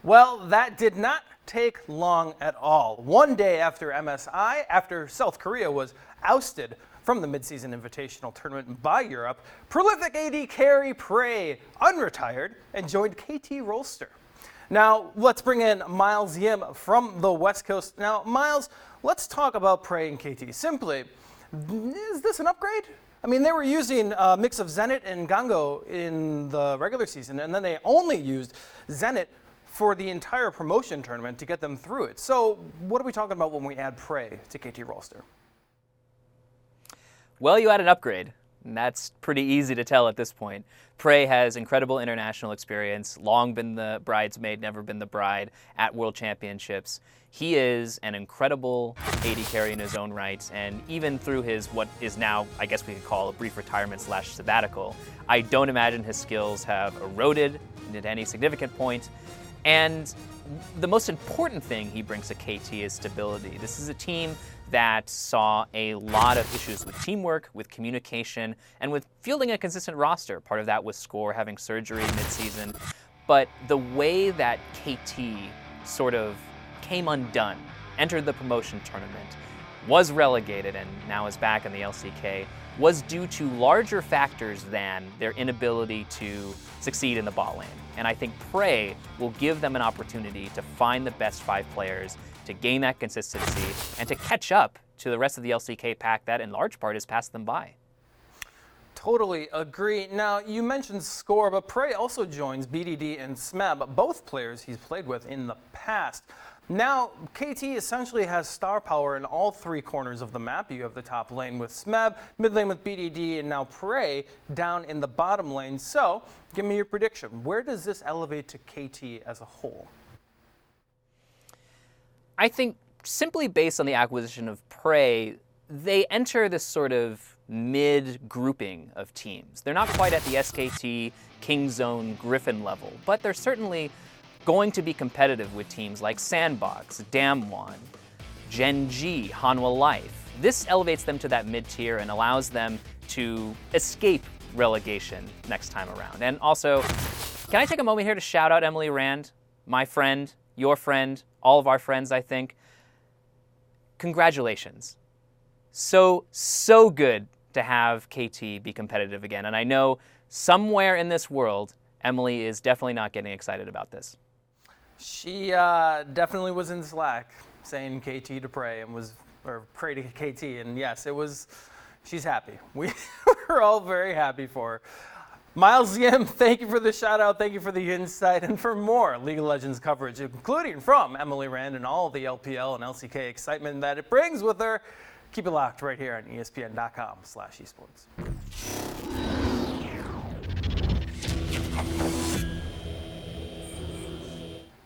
Well, that did not take long at all. One day after MSI, after South Korea was ousted from the midseason invitational tournament by Europe, prolific AD carry Prey unretired and joined KT Rolster. Now, let's bring in Miles Yim from the West Coast. Now, Miles, let's talk about Prey and KT. Simply, is this an upgrade? I mean, they were using a mix of Zenit and Gango in the regular season, and then they only used Zenit for the entire promotion tournament to get them through it. So what are we talking about when we add Prey to KT Rolster? Well, you had an upgrade, and that's pretty easy to tell at this point. Prey has incredible international experience, long been the bridesmaid, never been the bride at World Championships. He is an incredible AD carry in his own right, and even through his what is now, I guess we could call a brief retirement / sabbatical, I don't imagine his skills have eroded at any significant point. And the most important thing he brings to KT is stability. This is a team that saw a lot of issues with teamwork, with communication, and with fielding a consistent roster. Part of that was Score having surgery midseason. But the way that KT sort of came undone, entered the promotion tournament, was relegated, and now is back in the LCK, was due to larger factors than their inability to succeed in the bot lane. And I think Prey will give them an opportunity to find the best 5 players, to gain that consistency, and to catch up to the rest of the LCK pack that in large part has passed them by. Totally agree. Now, you mentioned Score, but Prey also joins BDD and Smeb, both players he's played with in the past. Now, KT essentially has star power in all 3 corners of the map. You have the top lane with Smeb, mid lane with BDD, and now Prey down in the bottom lane. So, give me your prediction. Where does this elevate to KT as a whole? I think simply based on the acquisition of Prey, they enter this sort of mid-grouping of teams. They're not quite at the SKT, Kingzone, Griffin level, but they're certainly going to be competitive with teams like Sandbox, Damwon, Gen G, Hanwha Life. This elevates them to that mid-tier and allows them to escape relegation next time around. And also, can I take a moment here to shout out Emily Rand, my friend, your friend, all of our friends, I think. Congratulations. So good to have KT be competitive again. And I know somewhere in this world, Emily is definitely not getting excited about this. She definitely was in Slack saying KT to Prey or Prey to KT, and yes, she's happy. We're all very happy for her. Miles Yim, thank you for the shout out, thank you for the insight, and for more League of Legends coverage, including from Emily Rand and all the LPL and LCK excitement that it brings with her, keep it locked right here on ESPN.com/esports.